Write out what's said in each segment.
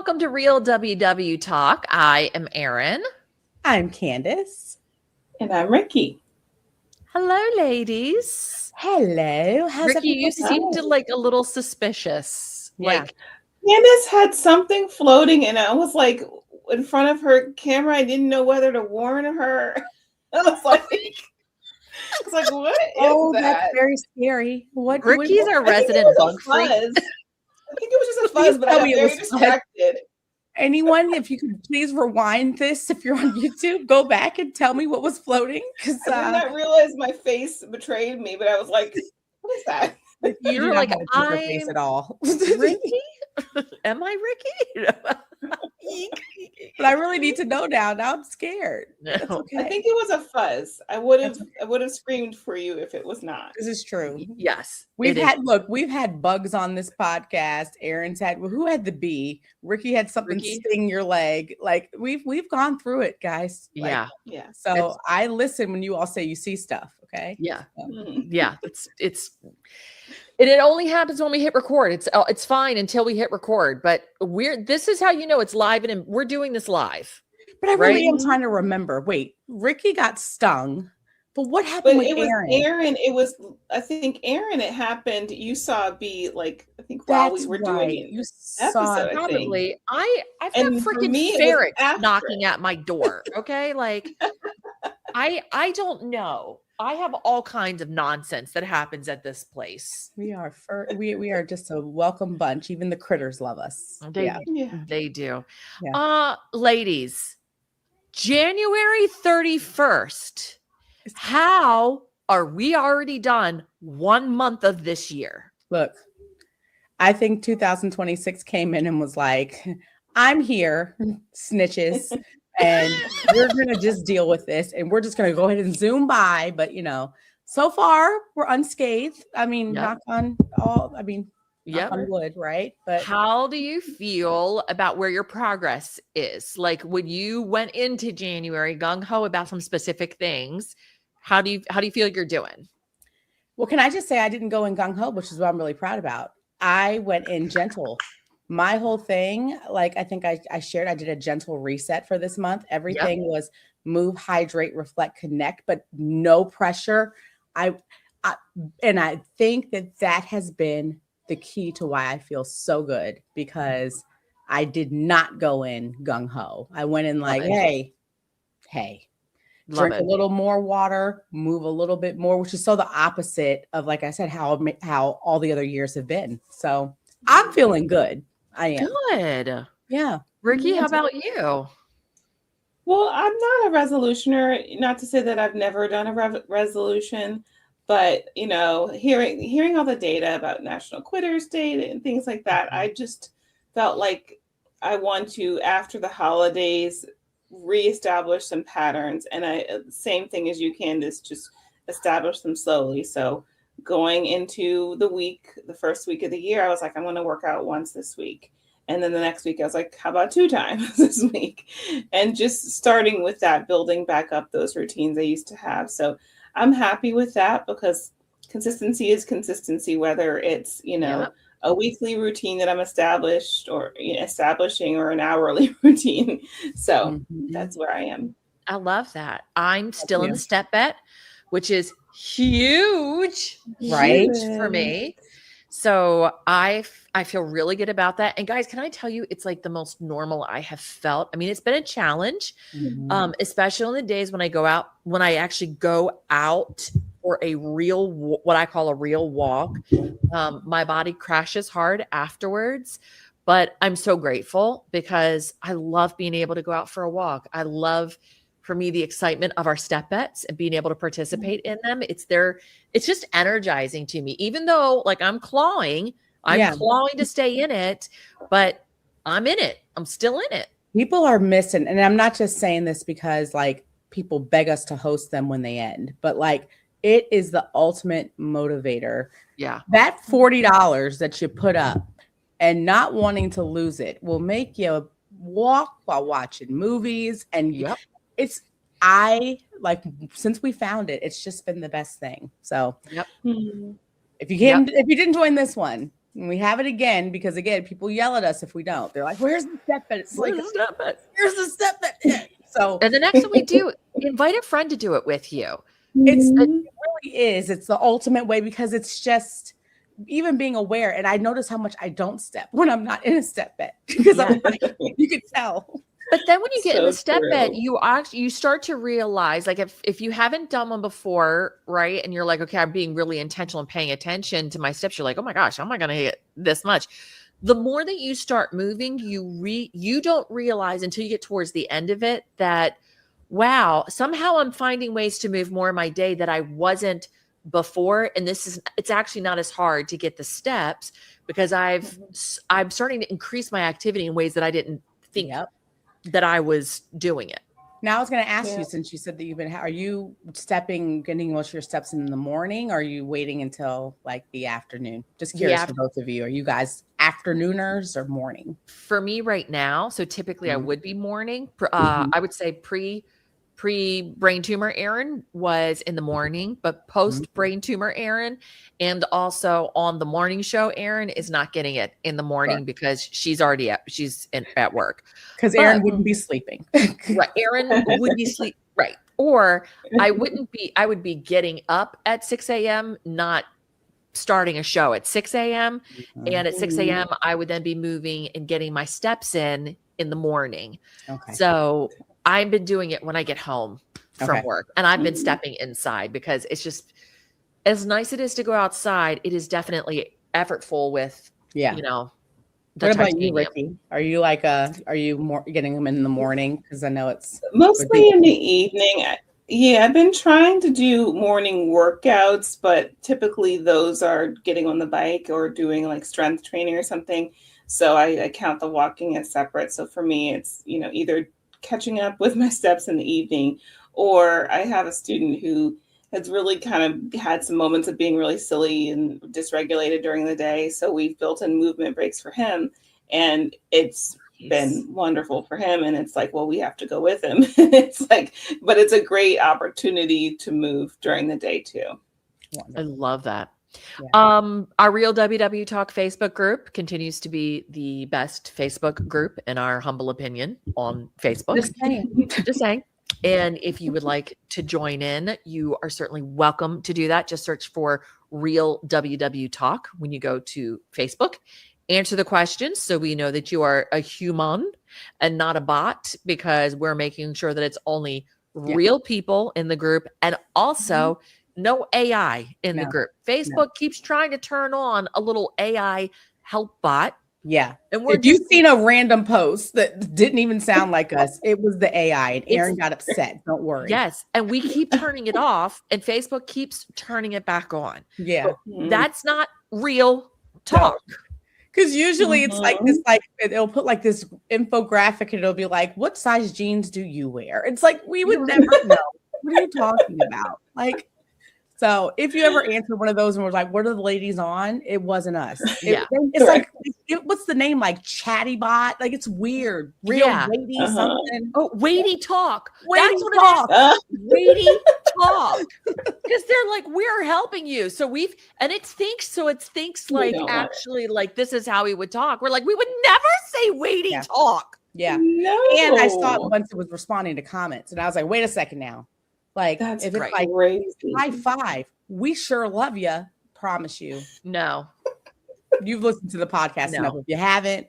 welcome to Real WW Talk. I am Erin. I'm Candice. And I'm Rikki. Hello, ladies. Hello. How's Rikki, you seemed going? like a little suspicious. Yeah. Like, Candice had something floating, and I was like in front of her camera. I didn't know whether to warn her. I was like, what is that? That's very scary. What? Ricky's our I think resident it was bug a freak. fuzz. I think it was just a Please fuzz, but I tell got me it very was fuzz. distracted. Anyone, if you could please rewind this, if you're on YouTube, go back and tell me what was floating. Because I did not realize my face betrayed me, but I was like, what is that? you You're do not like, have a poker face at all. Rikki? Am I Rikki? But I really need to know now. Now I'm scared. That's No. okay. I think it was a fuzz. I would have That's screamed for you if it was not. This is true. Yes. We've it is. we've had bugs on this podcast. Aaron's had who had the bee? Rikki had something Rikki? sting your leg. Like we've gone through it, guys. Like, Yeah. Yeah. So I listen when you all say you see stuff. Okay. Yeah. Mhm. Yeah. It's and it only happens when we hit record. It's fine until we hit record, but this is how you know it's live, and we're doing this live. But I really Right? am trying to remember. Wait, Rikki got stung, but what happened But with it was Aaron? Aaron. I think Aaron, it happened. You saw B, like, I think while That's we were right. doing You it. saw Episode, I think. Probably. I've got And for freaking me, it was ferrets after. knocking at my door. Okay. Like I don't know. I have all kinds of nonsense that happens at this place. we are we are just a welcome bunch. Even the critters love us. They Yeah. Yeah. they do. Yeah. Ladies, January 31st. How are we already done 1 month of this year? Look, I think 2026 came in and was like, I'm here, snitches, and we're going to just deal with this. And we're just going to go ahead and zoom by. But, so far we're unscathed. I mean, Yep. knock on Yep. on wood, right? But How do you feel about where your progress is? Like when you went into January gung-ho about some specific things, how do you feel you're doing? well, can I just say I didn't go in gung-ho, which is what I'm really proud about. I went in gentle. My whole thing, like I think I shared, I did a gentle reset for this month. Everything was move, hydrate, reflect, connect, but no pressure. I think that has been the key to why I feel so good, because I did not go in gung-ho. I went in like, it. hey, Love drink it. a little more water, move a little bit more, which is so the opposite of, like I said, how all the other years have been. So I'm feeling good. I am. Good. Yeah. Rikki, how about you? Well, I'm not a resolutioner. Not to say that I've never done a resolution, but hearing all the data about National Quitters Day and things like that, I just felt like I want to, after the holidays, reestablish some patterns. And same thing as you, Candice, just establish them slowly. So going into the first week of the year, I was like, I'm going to work out once this week. And then the next week, I was like, how about 2 times this week? And just starting with that, building back up those routines I used to have. So I'm happy with that, because consistency is consistency, whether it's, a weekly routine that I'm establishing or an hourly routine. So that's where I am. I love that. I'm still in the step bet, which is huge, Right? huge for me. So I feel really good about that. And guys, can I tell you, it's like the most normal I have felt. I mean, it's been a challenge, especially on the days when I actually go out for a real, what I call a real walk. My body crashes hard afterwards, but I'm so grateful because I love being able to go out for a walk. I love, for me, the excitement of our step bets and being able to participate in them. It's just energizing to me, even though like I'm clawing to stay in it, but I'm in it. I'm still in it. People are missing. And I'm not just saying this because like people beg us to host them when they end, but like it is the ultimate motivator. Yeah. That $40 that you put up and not wanting to lose it will make you walk while watching movies. And since we found it, it's just been the best thing. So if you didn't join this one, And we have it again because again, people yell at us if we don't. They're like, "Where's the step bed?" It's like, Where's the step bed? "Here's the step bed." So, And the next time we do, invite a friend to do it with you. it really is. It's the ultimate way because it's just even being aware. And I notice how much I don't step when I'm not in a step bed because I'm like, you can tell. But then when you get in the step true. bed, you start to realize, like if you haven't done one before, right? And you're like, okay, I'm being really intentional and paying attention to my steps. You're like, oh my gosh, how am I going to hit this much? The more that you start moving, you don't realize until you get towards the end of it that, wow, somehow I'm finding ways to move more in my day that I wasn't before. And it's actually not as hard to get the steps because I'm starting to increase my activity in ways that I didn't think that I was doing it. Now I was going to ask you, since you said that are you getting most of your steps in the morning? Or are you waiting until like the afternoon? Just curious for both of you. Are you guys afternooners or morning? For me right now, so typically I would be morning. I would say pre brain tumor Erin was in the morning, but post brain tumor Erin and also on the morning show, Erin is not getting it in the morning because she's already at work. Because Erin wouldn't be sleeping. Right. Erin would be sleep. Right. Or I would be getting up at 6 a.m., not starting a show at 6 a.m. And at 6 a.m., I would then be moving and getting my steps in the morning. Okay. So I've been doing it when I get home from work, and I've been stepping inside because it's just as nice it is to go outside. It is definitely effortful with, you know. What about you, Rikki? Are you more getting them in the morning? Because I know it's mostly in the evening. Yeah, I've been trying to do morning workouts, but typically those are getting on the bike or doing like strength training or something. So I count the walking as separate. So for me, it's, either catching up with my steps in the evening, or I have a student who has really kind of had some moments of being really silly and dysregulated during the day. So we've built in movement breaks for him, and it's been wonderful for him. And it's like, well, we have to go with him. It's like, but it's a great opportunity to move during the day too. I love that. Yeah. Our Real WW Talk Facebook group continues to be the best Facebook group in our humble opinion on Facebook. Just saying. And if you would like to join in, you are certainly welcome to do that. Just search for Real WW Talk when you go to Facebook. Answer the questions so we know that you are a human and not a bot, because we're making sure that it's only real people in the group, and also no AI in the group. Facebook keeps trying to turn on a little AI help bot. Yeah. And if you've seen a random post that didn't even sound like us, it was the AI, and Erin got upset. Don't worry. Yes. And we keep turning it off, and Facebook keeps turning it back on. Yeah. But that's not real talk. Because usually it's like this, like it'll put like this infographic, and it'll be like, what size jeans do you wear? It's like, we would never know. What are you talking about? Like, so if you ever answered one of those and was like, what are the ladies on? It wasn't us. It's like, what's the name? Like Chatty Bot? Like, it's weird. Real weighty something. Oh, weighty talk. That's what it is. Weighty talk. Because they're like, we're helping you. So it thinks like actually like this is how we would talk. We're like, we would never say weighty talk. Yeah. No. And I saw it once it was responding to comments, and I was like, wait a second now. Like, if it's like crazy. High five, we sure love you. Promise you. No. You've listened to the podcast enough. If you haven't,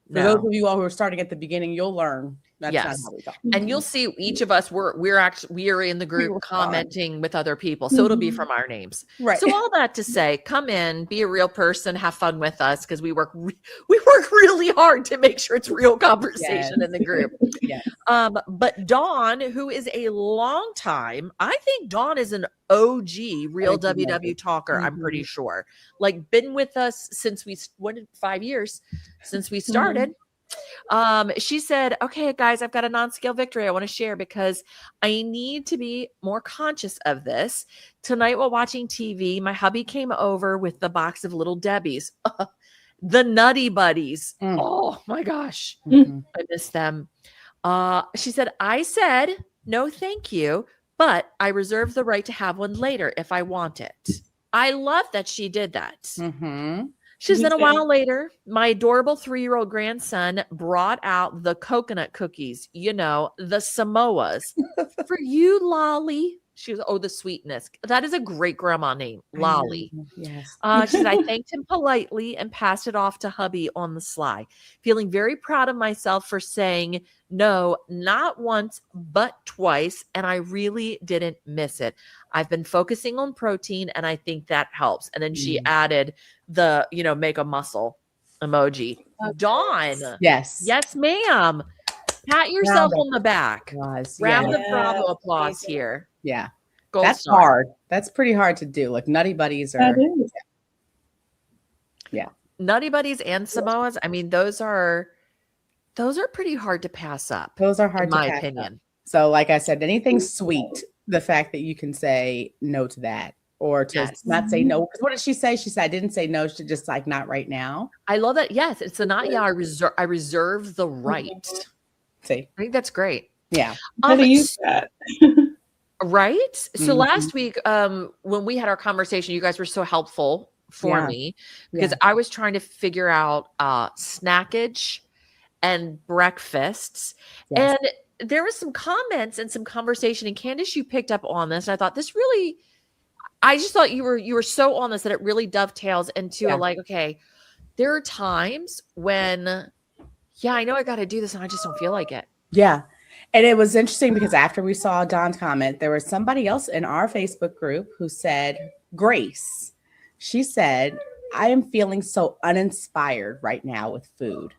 for those of you all who are starting at the beginning, you'll learn. That's not how we talk. And you'll see each of us, we are in the group commenting with other people. So it'll be from our names. Right. So all that to say, come in, be a real person, have fun with us, because we work really hard to make sure it's real conversation in the group. Yes. But Dawn, who is a long time, I think Dawn is an OG Real WW talker. I'm pretty sure, like been with us since 5 years since we started. She said, okay, guys, I've got a non-scale victory I want to share because I need to be more conscious of this. Tonight while watching TV, my hubby came over with the box of Little Debbie's, the Nutty Buddies. Oh my gosh. I miss them. She said, I said, no, thank you, but I reserve the right to have one later if I want it. I love that she did that. She said a while later, my adorable 3-year-old grandson brought out the coconut cookies, the Samoas. For you, Lolly. She was, the sweetness. That is a great grandma name, Lolly. Yes. She said, I thanked him politely and passed it off to hubby on the sly, feeling very proud of myself for saying no, not once, but twice. And I really didn't miss it. I've been focusing on protein and I think that helps. And then she added the, make a muscle emoji. Dawn. Yes. Yes, ma'am. Pat yourself on the back. Round of bravo applause here. Yeah. Gold That's star. hard. That's pretty hard to do. Like Nutty Buddies are. Yeah. Nutty Buddies and Samoas. I mean, those are pretty hard to pass up. Those are hard in to my pass opinion. up. So like I said, anything sweet, the fact that you can say no to that or to not say no. Because what did she say? She said, I didn't say no. She just like, not right now. I love that. Yes. It's a not, I reserve the right. See, I think that's great. Yeah. How do you use that? Right. So last week, when we had our conversation, you guys were so helpful for me because I was trying to figure out snackage and breakfasts. And there was some comments and some conversation, and Candice, you picked up on this. And I thought this really, I just thought you were so on this that it really dovetails into okay, there are times when, I know I got to do this and I just don't feel like it. Yeah. And it was interesting because after we saw Dawn's comment, there was somebody else in our Facebook group who said, Grace, she said, I am feeling so uninspired right now with food.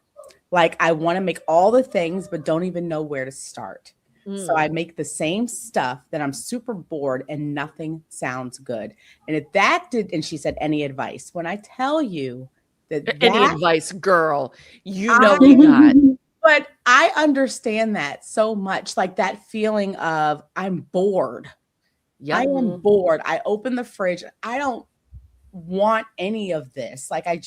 Like I want to make all the things, but don't even know where to start. So I make the same stuff that I'm super bored and nothing sounds good. And if that did, and she said, any advice? When I tell you that any advice, girl, we got. But I understand that so much, like that feeling of I'm bored. I am bored. I open the fridge. I don't want any of this. Like I'm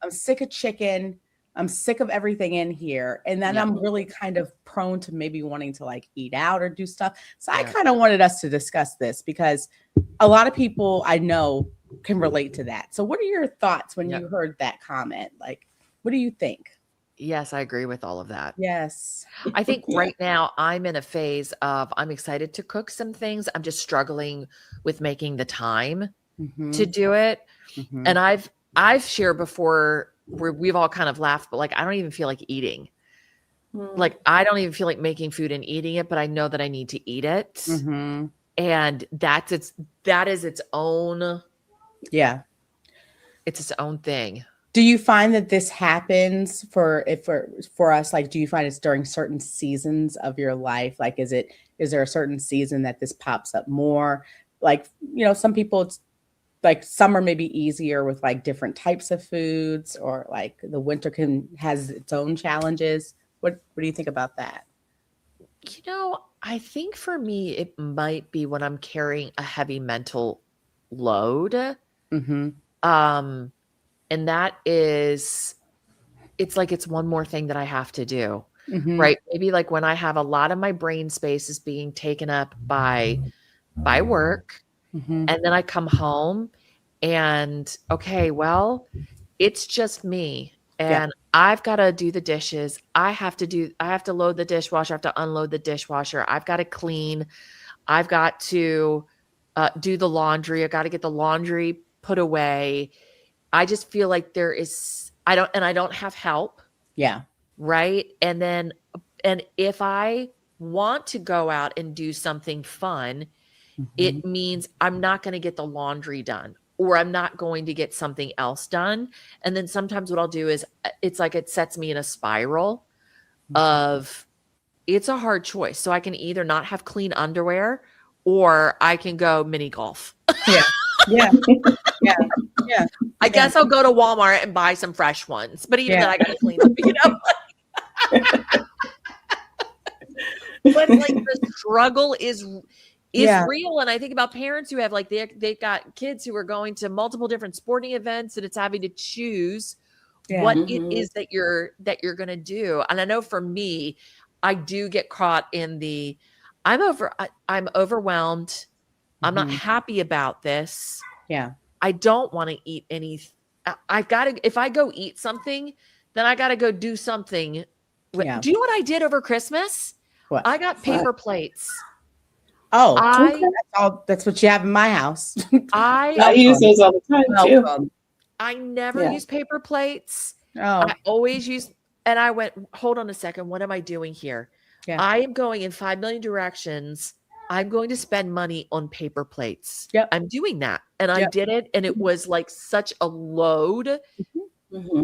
sick of chicken. I'm sick of everything in here. And then I'm really kind of prone to maybe wanting to like eat out or do stuff. So I kind of wanted us to discuss this because a lot of people I know can relate to that. So what are your thoughts when you heard that comment? Like, what do you think? Yes, I agree with all of that. Yes. I think right now I'm in a phase of I'm excited to cook some things. I'm just struggling with making the time to do it. And I've shared before where we've all kind of laughed, but like I don't even feel like eating. Like I don't even feel like making food and eating it, but I know that I need to eat it. And that is its own. Yeah. It's its own thing. Do you find that this happens for us? Like, do you find it's during certain seasons of your life? Like, is there a certain season that this pops up more? Like, some people, it's like summer may be easier with like different types of foods, or like the winter has its own challenges. What do you think about that? I think for me, it might be when I'm carrying a heavy mental load. And that is, it's like, it's one more thing that I have to do, right? Maybe like when I have a lot of my brain space is being taken up by work. And then I come home and, okay, well, it's just me and I've got to do the dishes. I have to load the dishwasher. I have to unload the dishwasher. I've got to clean. I've got to do the laundry. I got to get the laundry put away. I just feel like I don't have help. Yeah. Right. And if I want to go out and do something fun, it means I'm not going to get the laundry done, or I'm not going to get something else done. And then sometimes what I'll do is it's like, it sets me in a spiral of, it's a hard choice. So I can either not have clean underwear or I can go mini golf. Yeah. I guess I'll go to Walmart and buy some fresh ones, but even then I got to clean them, But like the struggle is real. And I think about parents who have like, they got kids who are going to multiple different sporting events, and it's having to choose what it is that you're going to do. And I know for me, I do get caught in I'm overwhelmed. I'm not happy about this. Yeah. I don't want to eat any. I've got to, if I go eat something, then I got to go do something. Yeah. Do you know what I did over Christmas? What? I got paper plates. Oh, I that's what you have in my house. I use those all the time too. Welcome. I never use paper plates. Oh, I always use, and I went, hold on a second. What am I doing here? Yeah. I am going in 5 million directions. I'm going to spend money on paper plates. Yep. I'm doing that. And I did it. And it was like such a load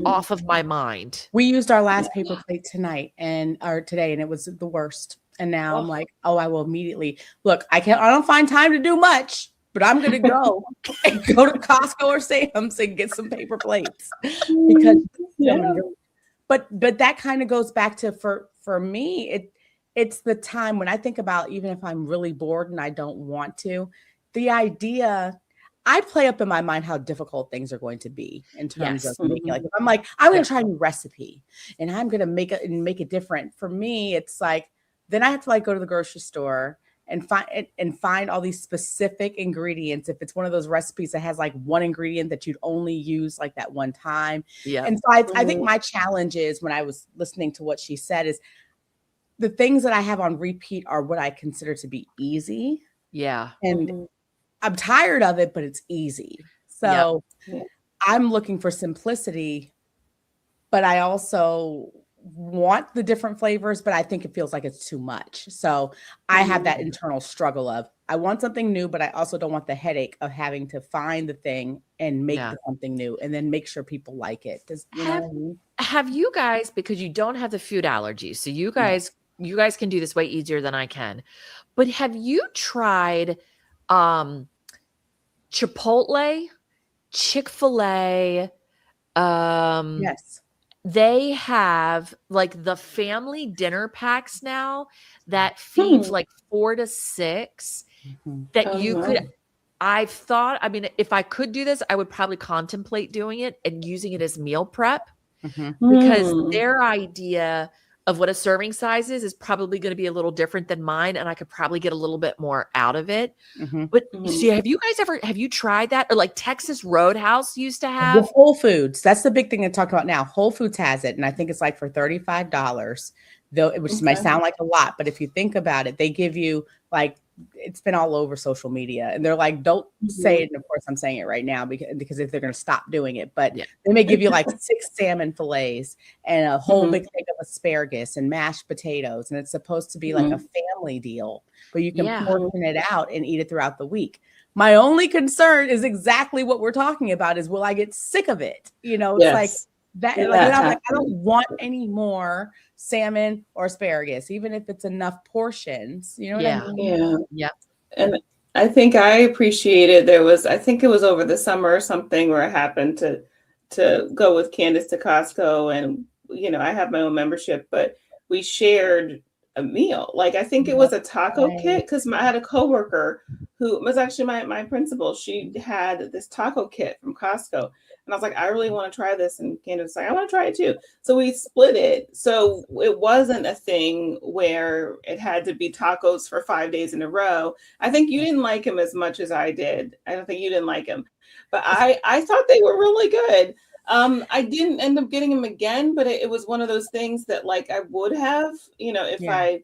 off of my mind. We used our last paper plate today, and it was the worst. And now I'm like, I will immediately look. I don't find time to do much, but I'm gonna go and go to Costco or Sam's and get some paper plates because but that kind of goes back to for me, it's the time when I think about, even if I'm really bored and I don't want to, the idea, I play up in my mind how difficult things are going to be in terms of making. Like, if I'm like, I'm going to try a new recipe and I'm going to make it different. For me, it's like, then I have to like go to the grocery store and find all these specific ingredients. If it's one of those recipes that has like one ingredient that you'd only use like that one time. Yeah. And so I think my challenge is, when I was listening to what she said, is the things that I have on repeat are what I consider to be easy. Yeah. And I'm tired of it, but it's easy. So I'm looking for simplicity, but I also want the different flavors, but I think it feels like it's too much. So I have that internal struggle of, I want something new, but I also don't want the headache of having to find the thing and make something new and then make sure people like it. Have you guys, because you don't have the food allergies, so you guys can do this way easier than I can, but have you tried Chipotle, Chick-fil-A? Yes. They have like the family dinner packs now that feeds like 4 to 6 that you could. I've thought, I mean, if I could do this, I would probably contemplate doing it and using it as meal prep, because their idea of what a serving size is probably going to be a little different than mine, and I could probably get a little bit more out of it. But so have you tried that? Or like Texas Roadhouse used to have? Whole Foods. That's the big thing to talk about now. Whole Foods has it, and I think it's like for $35, though, which might sound like a lot, but if you think about it, they give you like, it's been all over social media, and they're like, don't say it. And of course I'm saying it right now because if they're going to stop doing it, but they may give you like 6 salmon fillets and a whole big thing of asparagus and mashed potatoes. And it's supposed to be like a family deal, but you can portion it out and eat it throughout the week. My only concern is exactly what we're talking about, is will I get sick of it? It's like that. I don't want any more salmon or asparagus, even if it's enough portions. You know what I mean? Yeah. And I think I appreciated, I think it was over the summer or something, where I happened to go with Candice to Costco, and I have my own membership, but we shared a meal. Like, I think it was a taco kit, because I had a coworker who was actually my principal. She had this taco kit from Costco. And I was like, I really want to try this. And Candice was like, I want to try it too. So we split it. So it wasn't a thing where it had to be tacos for 5 days in a row. I think you didn't like him as much as I did. I don't think you didn't like him, but I thought they were really good. I didn't end up getting him again, but it was one of those things that like I would have, if I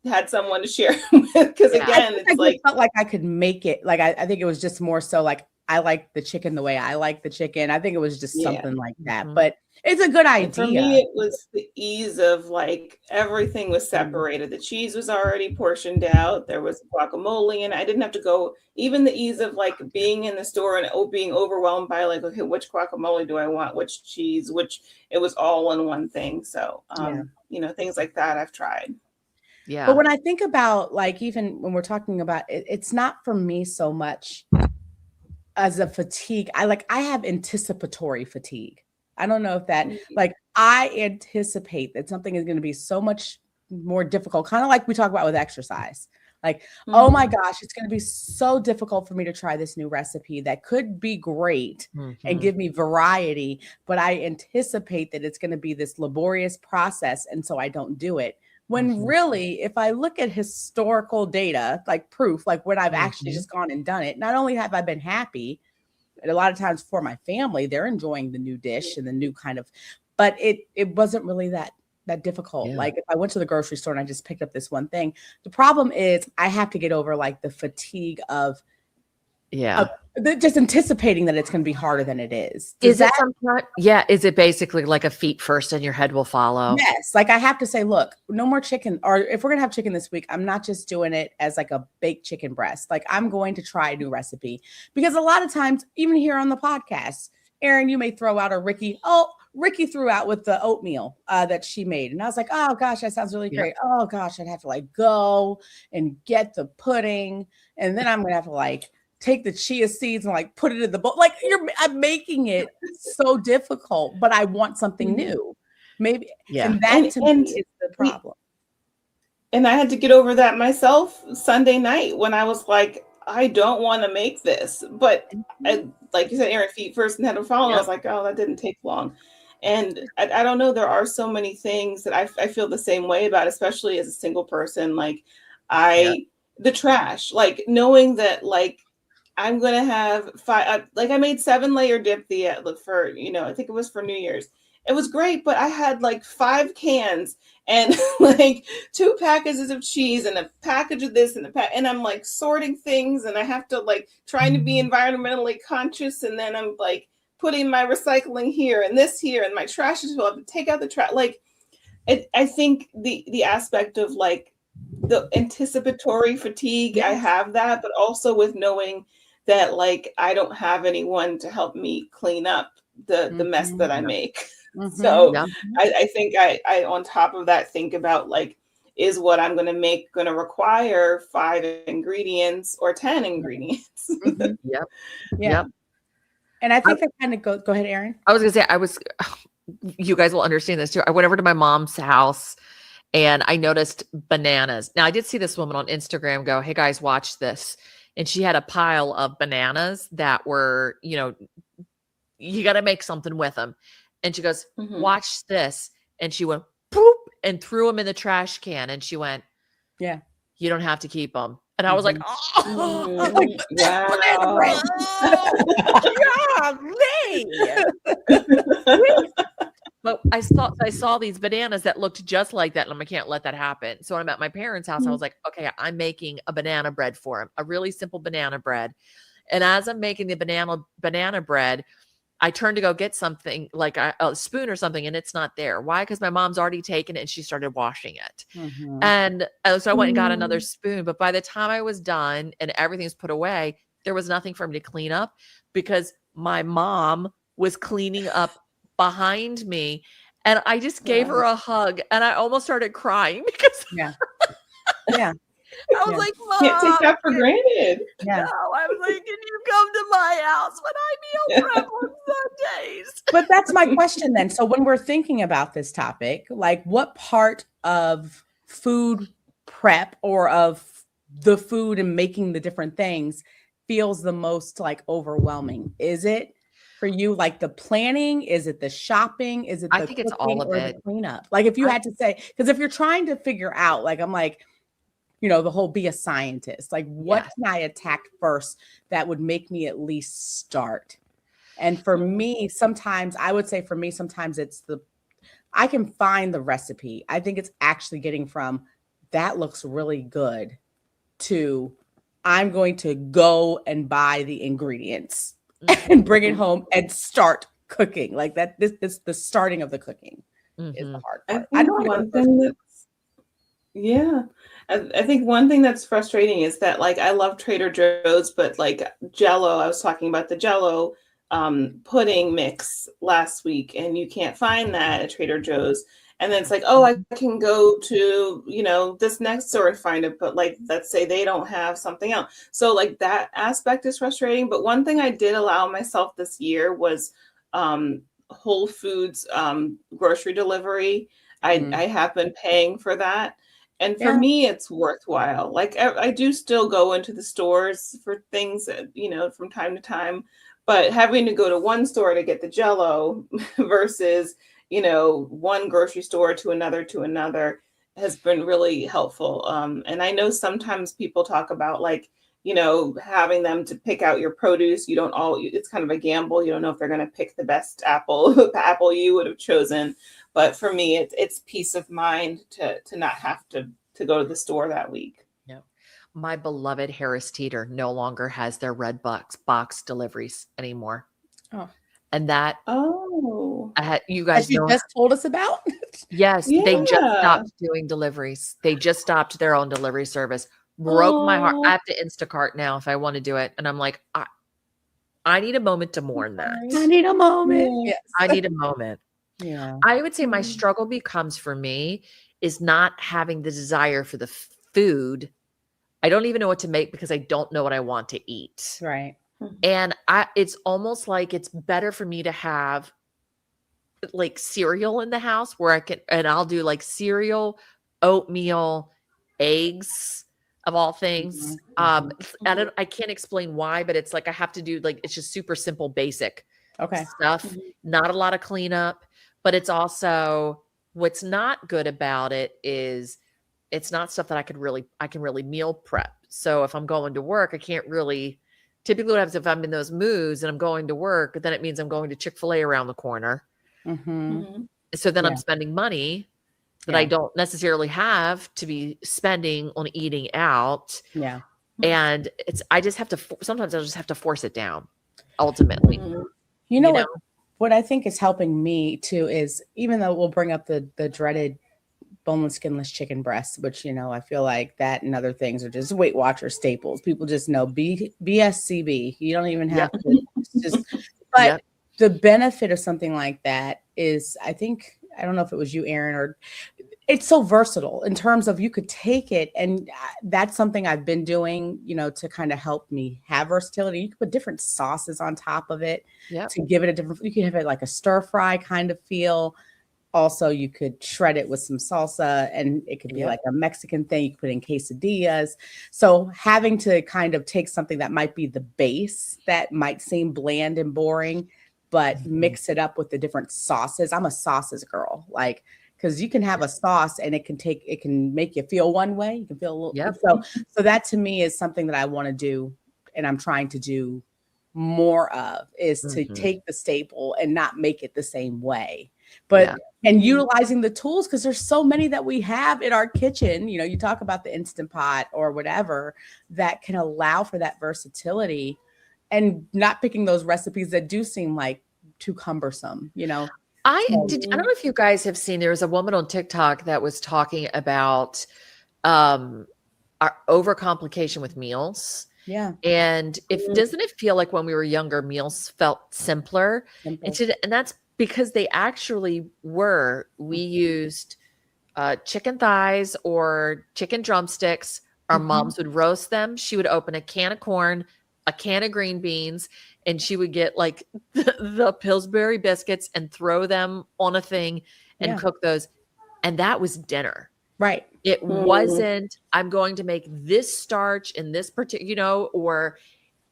had someone to share with, because again, it's like, felt like I could make it. Like, I think it was just more so like, I like the chicken the way I like the chicken. I think it was just something like that, but it's a good idea. And for me, it was the ease of like, everything was separated. The cheese was already portioned out. There was guacamole, and I didn't have to go, even the ease of like being in the store and being overwhelmed by like, okay, which guacamole do I want? Which cheese, it was all in one thing. So, things like that I've tried. Yeah. But when I think about, like, even when we're talking about it, it's not for me so much as a fatigue. I have anticipatory fatigue. I don't know if that, like, I anticipate that something is going to be so much more difficult, kind of like we talk about with exercise. Like, oh my gosh, it's going to be so difficult for me to try this new recipe that could be great and give me variety, but I anticipate that it's going to be this laborious process, and so I don't do it. When really, if I look at historical data, like proof, like when I've actually just gone and done it, not only have I been happy, And a lot of times for my family, they're enjoying the new dish and the new kind of, but it wasn't really that difficult. Yeah. Like if I went to the grocery store and I just picked up this one thing, the problem is I have to get over like the fatigue of just anticipating that it's going to be harder than it is. Is it basically like a feet first and your head will follow? Yes. Like I have to say, look, no more chicken. Or if we're going to have chicken this week, I'm not just doing it as like a baked chicken breast. Like I'm going to try a new recipe, because a lot of times, even here on the podcast, Erin, you may throw out, or Rikki. Oh, Rikki threw out with the oatmeal that she made. And I was like, oh gosh, that sounds really great. Oh gosh, I'd have to like go and get the pudding. And then I'm going to have to like take the chia seeds and like put it in the bowl. Like I'm making it so difficult, but I want something new. Maybe. Yeah. And that to me is the problem. And I had to get over that myself Sunday night when I was like, I don't want to make this. But like you said, Erin, feet first and head to follow. I was like, oh, that didn't take long. And I don't know, there are so many things that I feel the same way about, especially as a single person. Like the trash, like knowing that like I'm going to have 5, like I made 7-layer dip for, I think it was for New Year's. It was great, but I had like 5 cans and like 2 packages of cheese and a package of this and I'm like sorting things, and I have to like trying to be environmentally conscious. And then I'm like putting my recycling here and this here, and my trash is full. I have to take out the trash. Like I think the aspect of like the anticipatory fatigue, I have that, but also with knowing that like I don't have anyone to help me clean up the mess that I make. So I think I on top of that think about like, is what I'm going to make going to require 5 ingredients or 10 ingredients? Yep. And I think that kind of go ahead, Erin. I was going to say, you guys will understand this too. I went over to my mom's house and I noticed bananas. Now I did see this woman on Instagram go, hey guys, watch this. And she had a pile of bananas that were, you got to make something with them. And she goes, watch this. And she went, poop, and threw them in the trash can. And she went, yeah, you don't have to keep them. And I was like, oh, But I saw these bananas that looked just like that, and I can't let that happen. So when I'm at my parents' house, I was like, okay, I'm making a banana bread for him, a really simple banana bread. And as I'm making the banana bread, I turned to go get something like a spoon or something, and it's not there. Why? Because my mom's already taken it and she started washing it. And so I went and got another spoon. But by the time I was done and everything's put away, there was nothing for me to clean up because my mom was cleaning up behind me. And I just gave her a hug and I almost started crying because I was like, Mom, can't take that for granted. No, I was like, can you come to my house when I meal prep on Sundays? But that's my question then. So when we're thinking about this topic, like what part of food prep or of the food and making the different things feels the most like overwhelming? Is it for you like the planning? Is it the shopping? Is it the I think it's all of it. The cleanup? Like if you had to say, because if you're trying to figure out, like I'm like, the whole be a scientist, like what can I attack first that would make me at least start? And for me, sometimes I would say sometimes it's I can find the recipe. I think it's actually getting from that looks really good to I'm going to go and buy the ingredients and bring it home and start cooking. Like that, this the starting of the cooking is the hard part. I think one thing that's frustrating is that like I love Trader Joe's, but like Jell-O, I was talking about the Jell-O pudding mix last week, and you can't find that at Trader Joe's. And then it's like, oh, I can go to, this next store and find it. But like, let's say they don't have something else. So like that aspect is frustrating. But one thing I did allow myself this year was Whole Foods grocery delivery. I have been paying for that. And for me, it's worthwhile. Like I do still go into the stores for things, from time to time. But having to go to one store to get the Jell-O versus one grocery store to another has been really helpful. And I know sometimes people talk about like, having them to pick out your produce. It's kind of a gamble. You don't know if they're going to pick the best apple, the apple you would have chosen. But for me, it's peace of mind to not have to go to the store that week. Yeah. My beloved Harris Teeter no longer has their red box deliveries anymore. Oh. And that, you guys you just told us about? Yes, they just stopped doing deliveries. They just stopped their own delivery service. Broke my heart. I have to Instacart now if I want to do it. And I'm like, I need a moment to mourn that. I need a moment. Yes. I need a moment. Yeah. I would say my struggle becomes for me is not having the desire for the food. I don't even know what to make because I don't know what I want to eat. Right. And it's almost like it's better for me to have like cereal in the house where I'll do like cereal, oatmeal, eggs of all things. I can't explain why, but it's like I have to do like, it's just super simple, basic stuff, not a lot of cleanup, but it's also what's not good about it is it's not stuff that I can really meal prep. So if I'm going to work, I can't really, typically what happens if I'm in those moods and I'm going to work, then it means I'm going to Chick-fil-A around the corner. So then I'm spending money that I don't necessarily have to be spending on eating out. Yeah. And sometimes I just have to force it down ultimately. You know what I think is helping me too is, even though we'll bring up the dreaded boneless, skinless chicken breasts, which, I feel like that and other things are just Weight Watchers staples. People just know BSCB. You don't even have to but the benefit of something like that is, I don't know if it was you, Aaron, or it's so versatile in terms of you could take it. And that's something I've been doing, to kind of help me have versatility. You could put different sauces on top of it to give it a different, you can have it like a stir fry kind of feel. Also, you could shred it with some salsa and it could be like a Mexican thing. You could put in quesadillas. So having to kind of take something that might be the base that might seem bland and boring, but mix it up with the different sauces. I'm a sauces girl, because you can have a sauce and it can make you feel one way. You can feel a little. So that to me is something that I want to do, and I'm trying to do more of, is to take the staple and not make it the same way. But and utilizing the tools, because there's so many that we have in our kitchen. You talk about the Instant Pot or whatever that can allow for that versatility, and not picking those recipes that do seem like too cumbersome. I don't know if you guys have seen, there was a woman on TikTok that was talking about our overcomplication with meals. Yeah. And doesn't it feel like when we were younger, meals felt simpler? And that's because they actually were. We used chicken thighs or chicken drumsticks. Our moms would roast them. She would open a can of corn, a can of green beans, and she would get like the Pillsbury biscuits and throw them on a thing and cook those. And that was dinner. Right. It wasn't, I'm going to make this starch in this particular, or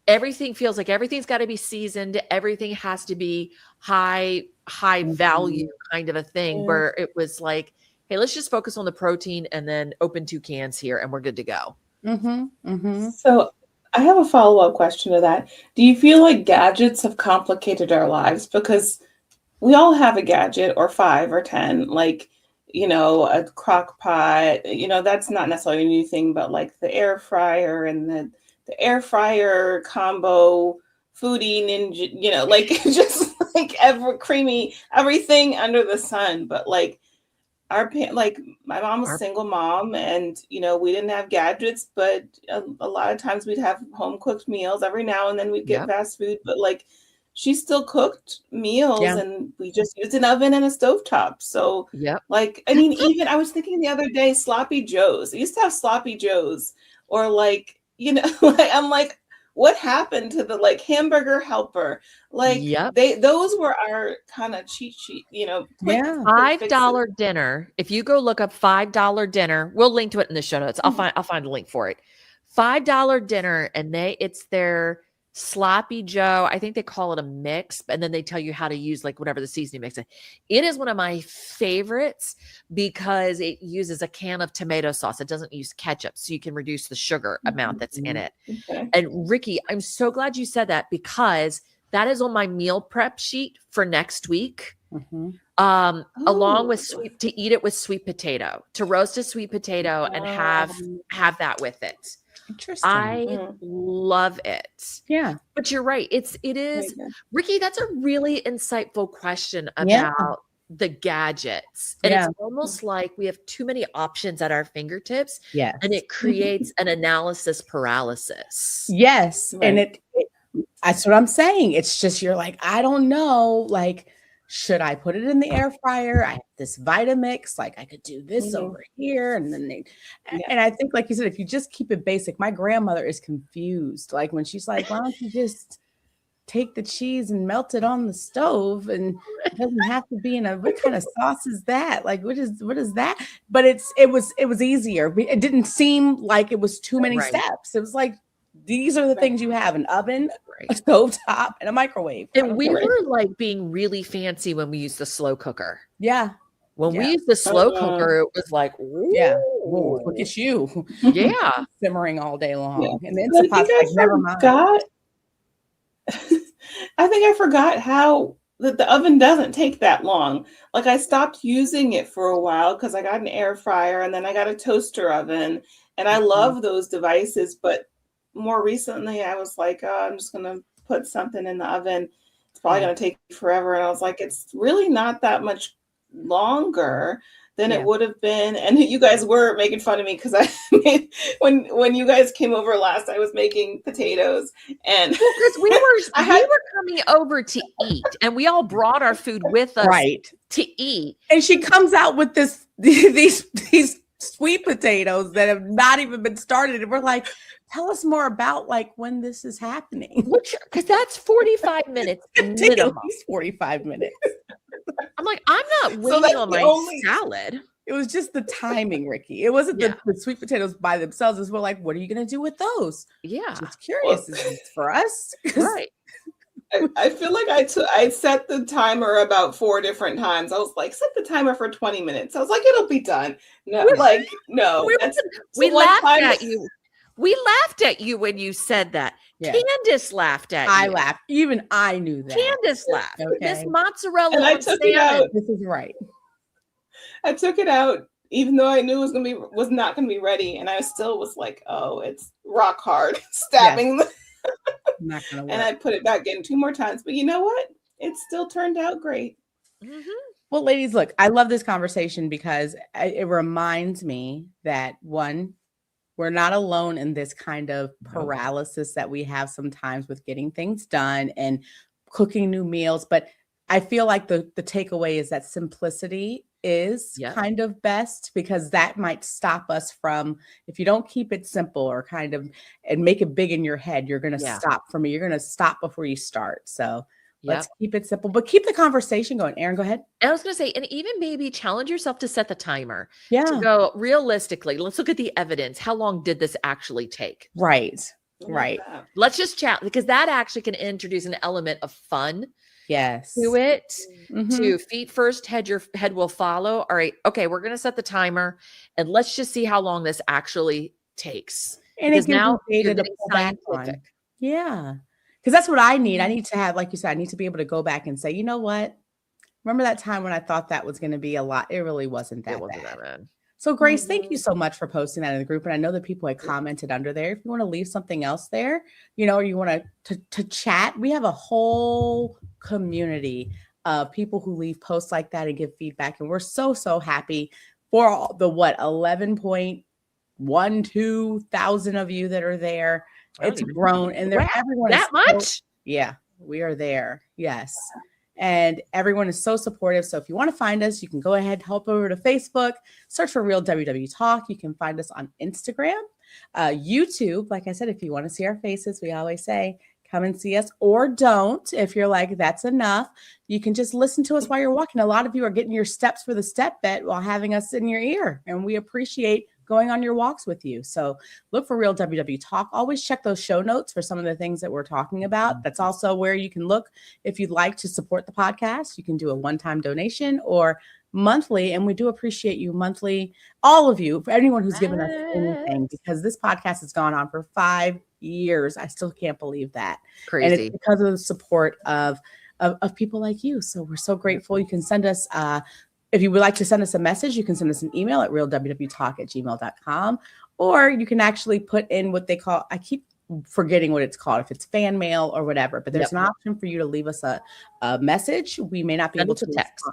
everything feels like everything's got to be seasoned. Everything has to be high value kind of a thing, where it was like, hey, let's just focus on the protein and then open 2 cans here and we're good to go. So I have a follow-up question to that. Do you feel like gadgets have complicated our lives? Because we all have a gadget, or 5 or 10, like, a crock pot, that's not necessarily a new thing, but like the air fryer and the air fryer combo foodie ninja, like just like creamy, everything under the sun. But like my mom was a single mom, and we didn't have gadgets, but a lot of times we'd have home cooked meals. Every now and then we'd get fast food, but like she still cooked meals, and we just used an oven and a stovetop. So like, I mean, even I was thinking the other day, sloppy joes. I used to have sloppy joes, or like, like I'm like, what happened to the like hamburger helper? Like those were our kind of cheat sheet, quick $5 dinner. If you go look up $5 dinner, we'll link to it in the show notes. I'll find a link for it. $5 dinner, and it's their Sloppy Joe. I think they call it a mix, and then they tell you how to use like whatever the seasoning mix is. It is one of my favorites because it uses a can of tomato sauce. It doesn't use ketchup, so you can reduce the sugar amount that's in it. Okay. And Rikki, I'm so glad you said that because that is on my meal prep sheet for next week. Along with to eat it with sweet potato, to roast a sweet potato and have that with it. Interesting. I love it. Yeah. But you're right. It is Rikki, that's a really insightful question about Yeah. the gadgets. And it's almost like we have too many options at our fingertips. Yes. And it creates an analysis paralysis. Yes. Right. And that's what I'm saying. It's just, you're like, I don't know. Like, should I put it in the air fryer? I have this Vitamix. Like, I could do this over here. And then and I think, like you said, if you just keep it basic, my grandmother is confused. Like when she's like, why don't you just take the cheese and melt it on the stove? And it doesn't have to be what kind of sauce is that? Like, what is that? But it was easier. It didn't seem like it was too many steps. It was like, these are the things you have: an oven, a stove top, and a microwave. And we were like being really fancy when we used the slow cooker. Yeah. When we used the slow cooker, it was like, ooh. Yeah. Whoa, look at you. Yeah. Simmering all day long. Yeah. And then never mind. I think I forgot how the oven doesn't take that long. Like I stopped using it for a while because I got an air fryer and then I got a toaster oven. And I love those devices, but more recently I was like, oh, I'm just gonna put something in the oven. It's probably gonna take forever. And I was like, it's really not that much longer than it would have been. And you guys were making fun of me because when you guys came over last, I was making potatoes and because we were coming over to eat and we all brought our food with us to eat. And she comes out with these sweet potatoes that have not even been started. And we're like, tell us more about like when this is happening. Because that's 45 minutes minimum. At least 45 minutes. I'm like, I'm not waiting on my salad. It was just the timing, Rikki. It wasn't the sweet potatoes by themselves. It's more like, what are you going to do with those? Yeah. Just curious. Is this for us? Right. I feel like I set the timer about 4 different times. I was like, set the timer for 20 minutes. I was like, it'll be done. No, no. We laughed at you. We laughed at you when you said that. Yeah. Candice laughed at you. I laughed. Even I knew that. Candice laughed. Okay. This mozzarella and I took it out. This is right. I took it out even though I knew it was not gonna be ready. And I still was like, oh, it's rock hard. Stabbing not gonna work. And I put it back in 2 more times. But you know what? It still turned out great. Mm-hmm. Well, ladies, look, I love this conversation because it reminds me that one, we're not alone in this kind of paralysis that we have sometimes with getting things done and cooking new meals. But I feel like the takeaway is that simplicity is kind of best, because that might stop us from, if you don't keep it simple or kind of and make it big in your head, you're going to stop for me. You're going to stop before you start. So let's keep it simple, but keep the conversation going. Aaron, go ahead. I was going to say, and even maybe challenge yourself to set the timer. Yeah. To go realistically, let's look at the evidence. How long did this actually take? Right. Right. Let's just chat, because that actually can introduce an element of fun. Yes. To it. To feet first, head will follow. All right. Okay. We're going to set the timer and let's just see how long this actually takes. And because now data to pull back on. Yeah. Because that's what I need. I need to have, like you said, I need to be able to go back and say, you know what? Remember that time when I thought that was going to be a lot? It really wasn't that bad. So Grace, thank you so much for posting that in the group. And I know that people had commented under there. If you want to leave something else there, or you want to chat, we have a whole community of people who leave posts like that and give feedback. And we're so, so happy for all the 11.12 thousand of you that are there. It's grown, and everyone that much. Yeah, we are there. Yes. And everyone is so supportive. So if you want to find us, you can go ahead, hop over to Facebook, search for Real WW Talk. You can find us on Instagram, YouTube. Like I said, if you want to see our faces, we always say, come and see us, or don't. If you're like, that's enough, you can just listen to us while you're walking. A lot of you are getting your steps for the step bet while having us in your ear. And we appreciate going on your walks with you. So look for Real WW Talk. Always check those show notes for some of the things that we're talking about. That's also where you can look if you'd like to support the podcast. You can do a one-time donation or monthly, and we do appreciate you monthly, all of you, for anyone who's given us anything, because this podcast has gone on for 5 years. I still can't believe that. Crazy. And it's because of the support of people like you. So we're so grateful. You can send us if you would like to send us a message, you can send us an email at realwwtalk@gmail.com, or you can actually put in what they call, I keep forgetting what it's called, if it's fan mail or whatever, but there's an option for you to leave us a message. We may not be able to text.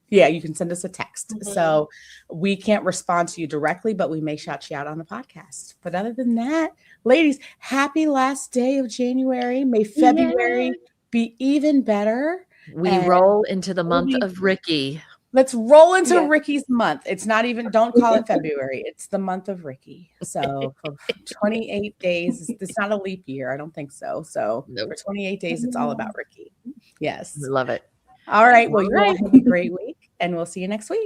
Yeah, you can send us a text. So we can't respond to you directly, but we may shout you out on the podcast. But other than that, ladies, happy last day of January. May February be even better. We roll into the month of Rikki. Let's roll into Rikki's month. It's not even, don't call it February. It's the month of Rikki. So for 28 days, it's not a leap year. I don't think so. So for 28 days, it's all about Rikki. Yes. Love it. All right. Well, you all have a great week, and we'll see you next week.